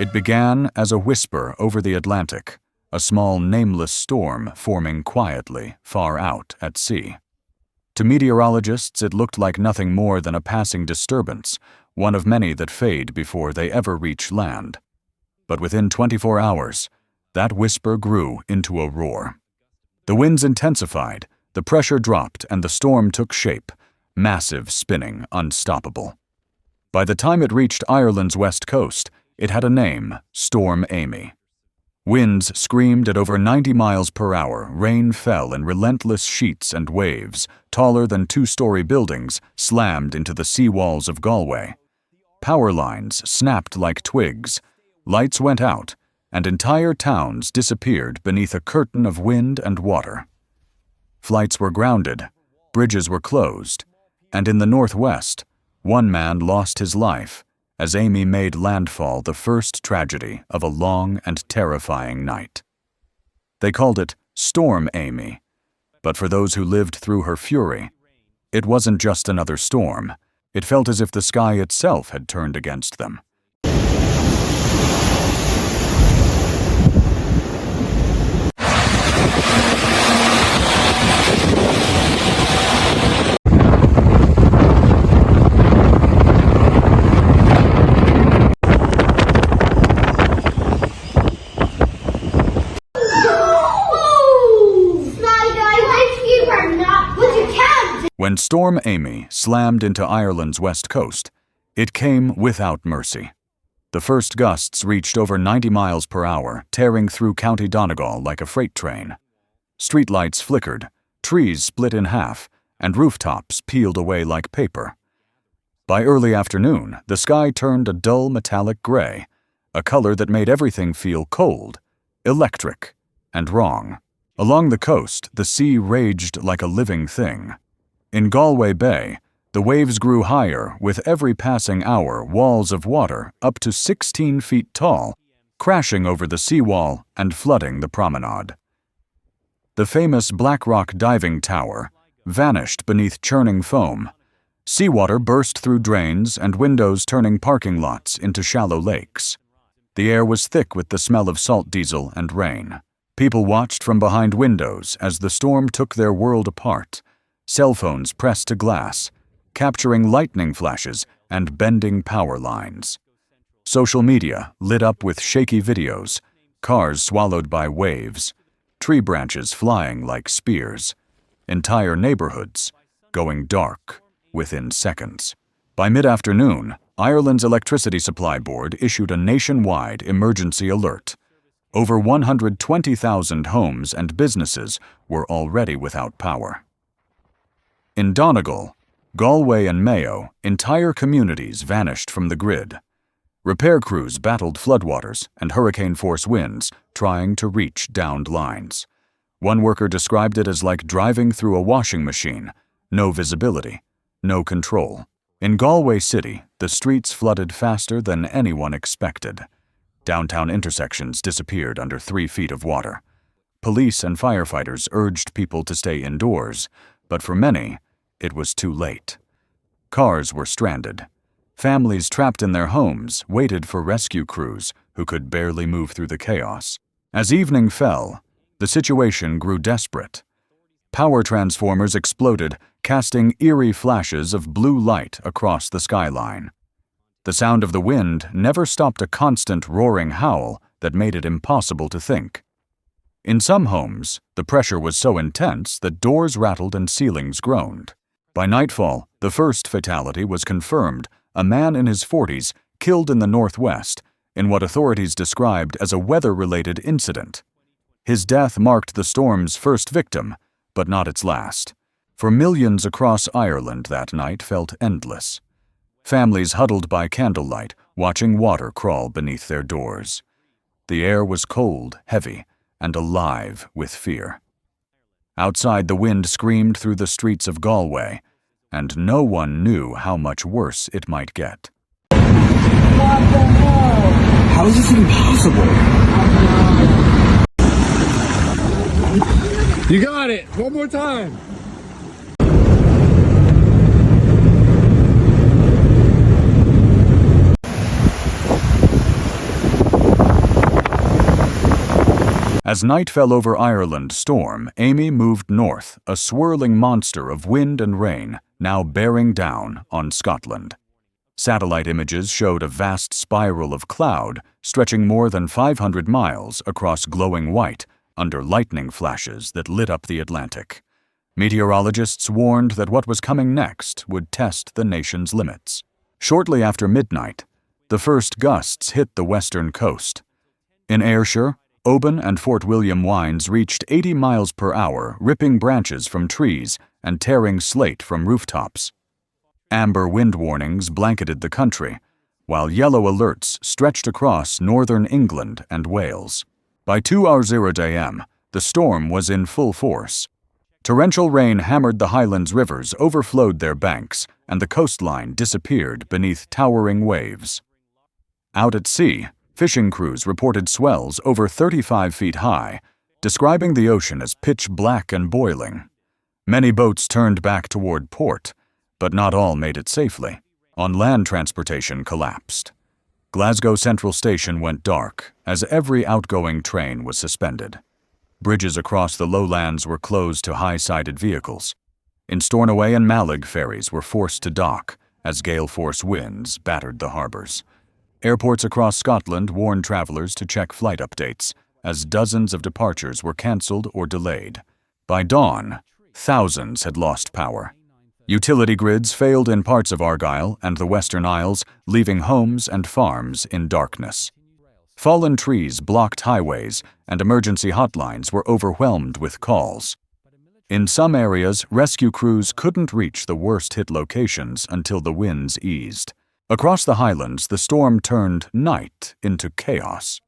It began as a whisper over the Atlantic, a small nameless storm forming quietly far out at sea. To meteorologists, it looked like nothing more than a passing disturbance, one of many that fade before they ever reach land. But within 24 hours, that whisper grew into a roar. The winds intensified, the pressure dropped, and the storm took shape, massive, spinning, unstoppable. By the time it reached Ireland's west coast, it had a name: Storm Amy. Winds screamed at over 90 miles per hour, rain fell in relentless sheets, and waves, taller than two-story buildings, slammed into the seawalls of Galway. Power lines snapped like twigs, lights went out, and entire towns disappeared beneath a curtain of wind and water. Flights were grounded, bridges were closed, and in the northwest, one man lost his life as Amy made landfall, the first tragedy of a long and terrifying night. They called it Storm Amy, but for those who lived through her fury, it wasn't just another storm. It felt as if the sky itself had turned against them. When Storm Amy slammed into Ireland's west coast, it came without mercy. The first gusts reached over 90 miles per hour, tearing through County Donegal like a freight train. Streetlights flickered, trees split in half, and rooftops peeled away like paper. By early afternoon, the sky turned a dull metallic gray, a color that made everything feel cold, electric, and wrong. Along the coast, the sea raged like a living thing. In Galway Bay, the waves grew higher with every passing hour, walls of water up to 16 feet tall, crashing over the seawall and flooding the promenade. The famous Black Rock diving tower vanished beneath churning foam. Seawater burst through drains and windows, turning parking lots into shallow lakes. The air was thick with the smell of salt diesel and rain. People watched from behind windows as the storm took their world apart. Cell phones pressed to glass, capturing lightning flashes and bending power lines. Social media lit up with shaky videos, cars swallowed by waves, tree branches flying like spears, entire neighborhoods going dark within seconds. By mid-afternoon, Ireland's Electricity Supply Board issued a nationwide emergency alert. Over 120,000 homes and businesses were already without power. In Donegal, Galway, and Mayo, entire communities vanished from the grid. Repair crews battled floodwaters and hurricane-force winds, trying to reach downed lines. One worker described it as like driving through a washing machine: no visibility, no control. In Galway City, the streets flooded faster than anyone expected. Downtown intersections disappeared under 3 feet of water. Police and firefighters urged people to stay indoors, but for many, it was too late. Cars were stranded. Families trapped in their homes waited for rescue crews who could barely move through the chaos. As evening fell, the situation grew desperate. Power transformers exploded, casting eerie flashes of blue light across the skyline. The sound of the wind never stopped a constant roaring howl that made it impossible to think. In some homes, the pressure was so intense that doors rattled and ceilings groaned. By nightfall, the first fatality was confirmed: a man in his 40s killed in the northwest in what authorities described as a weather-related incident. His death marked the storm's first victim, but not its last. For millions across Ireland, that night felt endless. Families huddled by candlelight, watching water crawl beneath their doors. The air was cold, heavy, and alive with fear. Outside, the wind screamed through the streets of Galway, and no one knew how much worse it might get. What the hell? How is this even possible? You got it! One more time! As night fell over Ireland, storm Amy moved north, a swirling monster of wind and rain, now bearing down on Scotland. Satellite images showed a vast spiral of cloud stretching more than 500 miles across glowing white under lightning flashes that lit up the Atlantic. Meteorologists warned that what was coming next would test the nation's limits. Shortly after midnight, the first gusts hit the western coast. In Ayrshire, Oban and Fort William winds reached 80 miles per hour, ripping branches from trees and tearing slate from rooftops. Amber wind warnings blanketed the country, while yellow alerts stretched across northern England and Wales. By 2:00 a.m., the storm was in full force. Torrential rain hammered the Highlands rivers, overflowed their banks, and the coastline disappeared beneath towering waves. Out at sea, fishing crews reported swells over 35 feet high, describing the ocean as pitch black and boiling. Many boats turned back toward port, but not all made it safely. On land, transportation collapsed. Glasgow Central Station went dark as every outgoing train was suspended. Bridges across the lowlands were closed to high-sided vehicles. In Stornoway and Mallig, ferries were forced to dock as gale-force winds battered the harbors. Airports across Scotland warned travelers to check flight updates as dozens of departures were cancelled or delayed. By dawn, thousands had lost power. Utility grids failed in parts of Argyll and the Western Isles, leaving homes and farms in darkness. Fallen trees blocked highways, and emergency hotlines were overwhelmed with calls. In some areas, rescue crews couldn't reach the worst-hit locations until the winds eased. Across the Highlands, the storm turned night into chaos.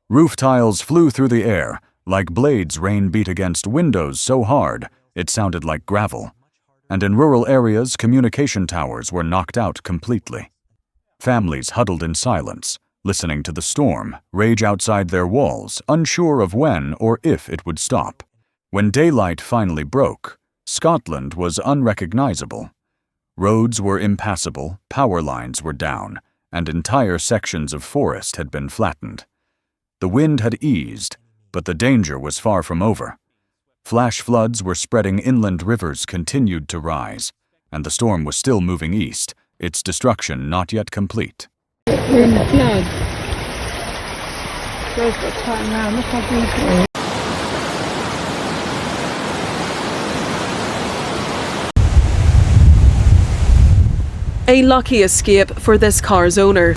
Roof tiles flew through the air, like blades rain beat against windows so hard it sounded like gravel. And in rural areas, communication towers were knocked out completely. Families huddled in silence, listening to the storm rage outside their walls, unsure of when or if it would stop. When daylight finally broke, Scotland was unrecognizable. Roads were impassable, power lines were down, and entire sections of forest had been flattened. The wind had eased, but the danger was far from over. Flash floods were spreading inland, rivers continued to rise, and the storm was still moving east, its destruction not yet complete. We're in the flood. Girls got turn around, look how beautiful. A lucky escape for this car's owner.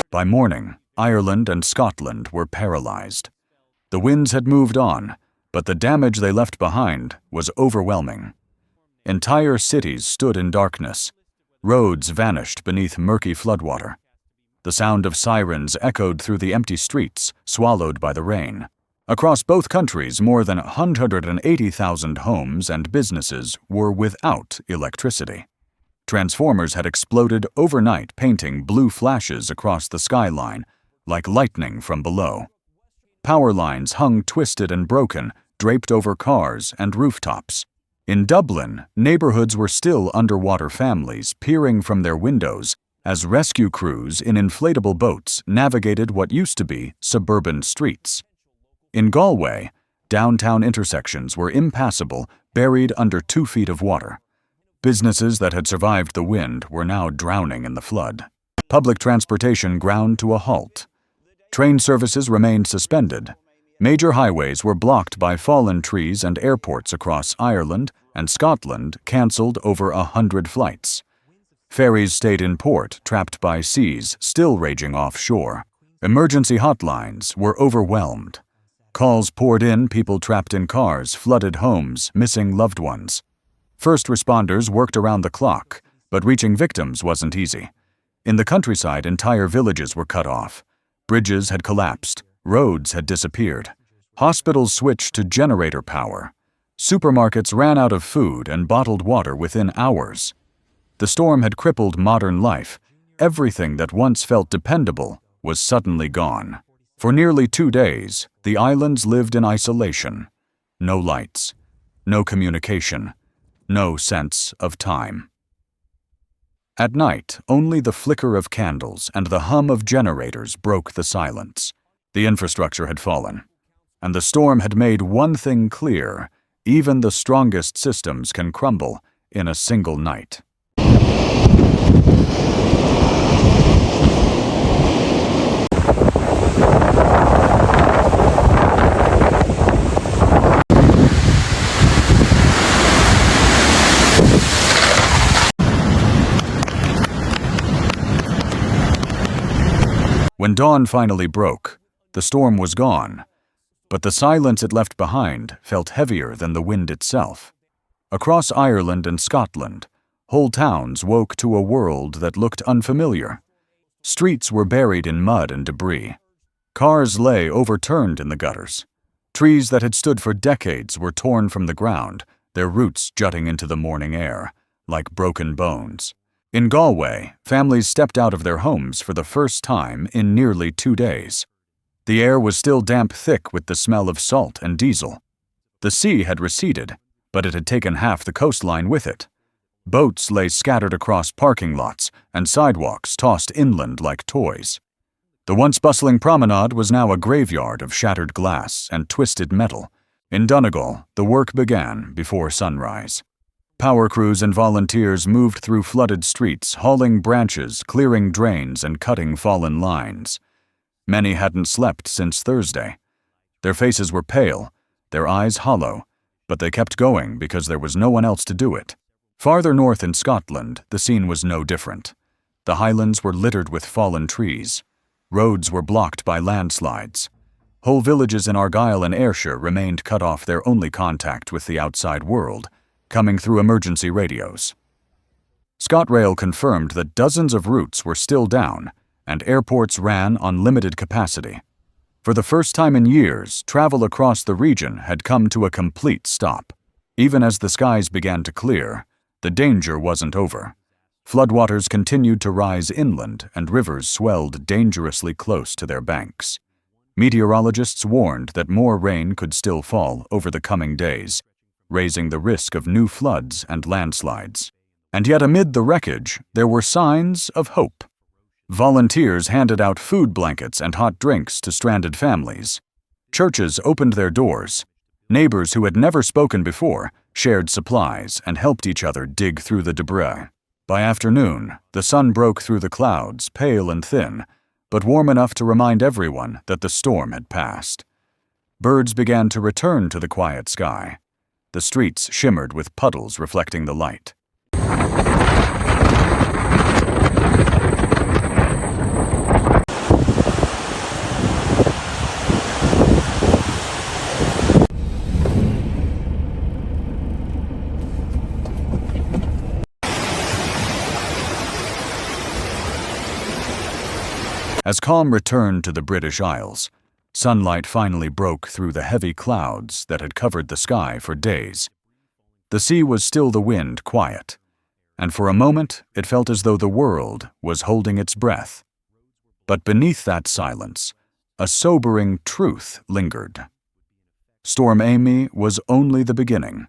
By morning, Ireland and Scotland were paralyzed. The winds had moved on, but the damage they left behind was overwhelming. Entire cities stood in darkness. Roads vanished beneath murky floodwater. The sound of sirens echoed through the empty streets, swallowed by the rain. Across both countries, more than 180,000 homes and businesses were without electricity. Transformers had exploded overnight, painting blue flashes across the skyline, like lightning from below. Power lines hung twisted and broken, draped over cars and rooftops. In Dublin, neighborhoods were still underwater, families peering from their windows as rescue crews in inflatable boats navigated what used to be suburban streets. In Galway, downtown intersections were impassable, buried under 2 feet of water. Businesses that had survived the wind were now drowning in the flood. Public transportation ground to a halt. Train services remained suspended. Major highways were blocked by fallen trees, and airports across Ireland and Scotland cancelled over 100 flights. Ferries stayed in port, trapped by seas still raging offshore. Emergency hotlines were overwhelmed. Calls poured in, people trapped in cars, flooded homes, missing loved ones. First responders worked around the clock, but reaching victims wasn't easy. In the countryside, entire villages were cut off. Bridges had collapsed. Roads had disappeared. Hospitals switched to generator power. Supermarkets ran out of food and bottled water within hours. The storm had crippled modern life. Everything that once felt dependable was suddenly gone. For nearly 2 days, the islands lived in isolation. No lights, no communication, no sense of time. At night, only the flicker of candles and the hum of generators broke the silence. The infrastructure had fallen, and the storm had made one thing clear: even the strongest systems can crumble in a single night. When dawn finally broke, the storm was gone, but the silence it left behind felt heavier than the wind itself. Across Ireland and Scotland, whole towns woke to a world that looked unfamiliar. Streets were buried in mud and debris. Cars lay overturned in the gutters. Trees that had stood for decades were torn from the ground, their roots jutting into the morning air, like broken bones. In Galway, families stepped out of their homes for the first time in nearly 2 days. The air was still damp thick with the smell of salt and diesel. The sea had receded, but it had taken half the coastline with it. Boats lay scattered across parking lots, and sidewalks tossed inland like toys. The once bustling promenade was now a graveyard of shattered glass and twisted metal. In Donegal, the work began before sunrise. Power crews and volunteers moved through flooded streets, hauling branches, clearing drains, and cutting fallen lines. Many hadn't slept since Thursday. Their faces were pale, their eyes hollow, but they kept going because there was no one else to do it. Farther north in Scotland, the scene was no different. The highlands were littered with fallen trees. Roads were blocked by landslides. Whole villages in Argyll and Ayrshire remained cut off their only contact with the outside world, coming through emergency radios. ScotRail confirmed that dozens of routes were still down, and airports ran on limited capacity. For the first time in years, travel across the region had come to a complete stop. Even as the skies began to clear, the danger wasn't over. Floodwaters continued to rise inland, and rivers swelled dangerously close to their banks. Meteorologists warned that more rain could still fall over the coming days, raising the risk of new floods and landslides. And yet amid the wreckage, there were signs of hope. Volunteers handed out food blankets and hot drinks to stranded families. Churches opened their doors. Neighbors who had never spoken before shared supplies and helped each other dig through the debris. By afternoon, the sun broke through the clouds, pale and thin, but warm enough to remind everyone that the storm had passed. Birds began to return to the quiet sky. The streets shimmered with puddles reflecting the light. As calm returned to the British Isles, sunlight finally broke through the heavy clouds that had covered the sky for days. The sea was still the wind quiet, and for a moment it felt as though the world was holding its breath. But beneath that silence, a sobering truth lingered. Storm Amy was only the beginning.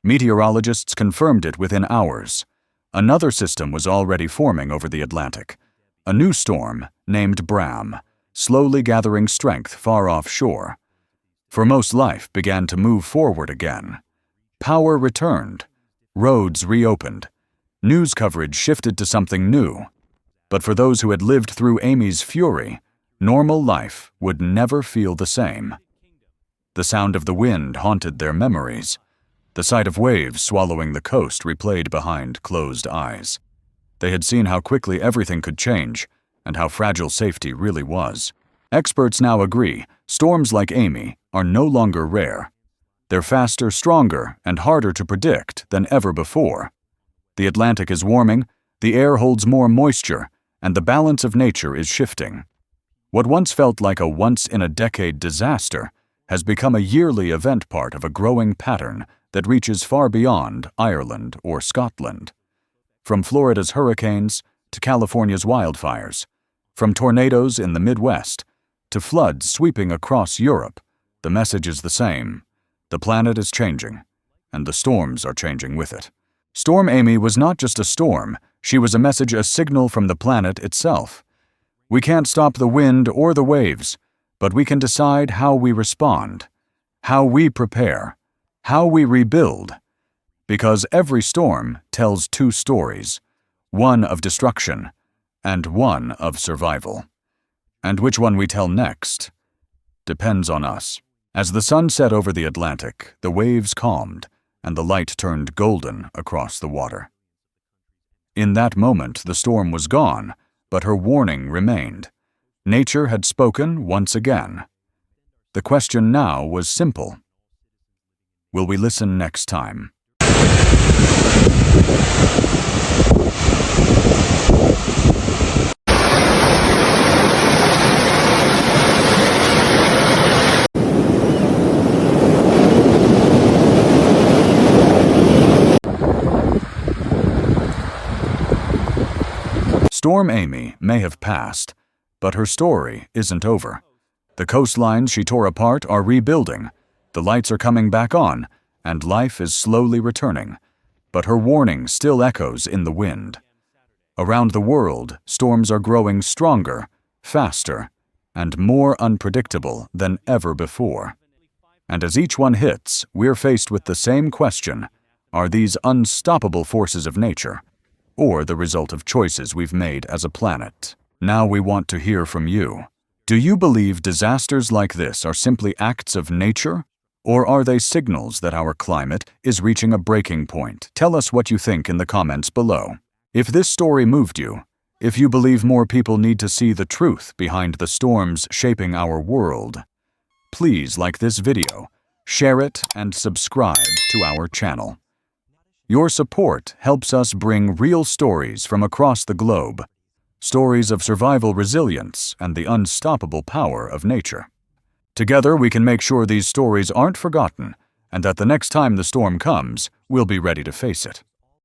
Meteorologists confirmed it within hours. Another system was already forming over the Atlantic. A new storm, named Bram, slowly gathering strength far offshore. For most life began to move forward again. Power returned. Roads reopened. News coverage shifted to something new. But for those who had lived through Amy's fury, normal life would never feel the same. The sound of the wind haunted their memories. The sight of waves swallowing the coast replayed behind closed eyes. They had seen how quickly everything could change, and how fragile safety really was. Experts now agree storms like Amy are no longer rare. They're faster, stronger, and harder to predict than ever before. The Atlantic is warming, the air holds more moisture, and the balance of nature is shifting. What once felt like a once-in-a-decade disaster has become a yearly event, part of a growing pattern that reaches far beyond Ireland or Scotland. From Florida's hurricanes to California's wildfires, from tornadoes in the Midwest to floods sweeping across Europe, the message is the same. The planet is changing, and the storms are changing with it. Storm Amy was not just a storm, She was a message, a signal from the planet itself. We can't stop the wind or the waves, but we can decide how we respond, how we prepare, how we rebuild. Because every storm tells two stories, one of destruction and one of survival. And which one we tell next depends on us. As the sun set over the Atlantic, the waves calmed, and the light turned golden across the water. In that moment, the storm was gone, but her warning remained. Nature had spoken once again. The question now was simple. Will we listen next time? Storm Amy may have passed, but her story isn't over. The coastlines she tore apart are rebuilding, the lights are coming back on, and life is slowly returning. But her warning still echoes in the wind. Around the world, storms are growing stronger, faster, and more unpredictable than ever before. And as each one hits, we're faced with the same question: are these unstoppable forces of nature, or the result of choices we've made as a planet? Now we want to hear from you. Do you believe disasters like this are simply acts of nature, or are they signals that our climate is reaching a breaking point? Tell us what you think in the comments below. If this story moved you, if you believe more people need to see the truth behind the storms shaping our world, please like this video, share it, and subscribe to our channel. Your support helps us bring real stories from across the globe, stories of survival resilience and the unstoppable power of nature. Together, we can make sure these stories aren't forgotten, and that the next time the storm comes, we'll be ready to face it.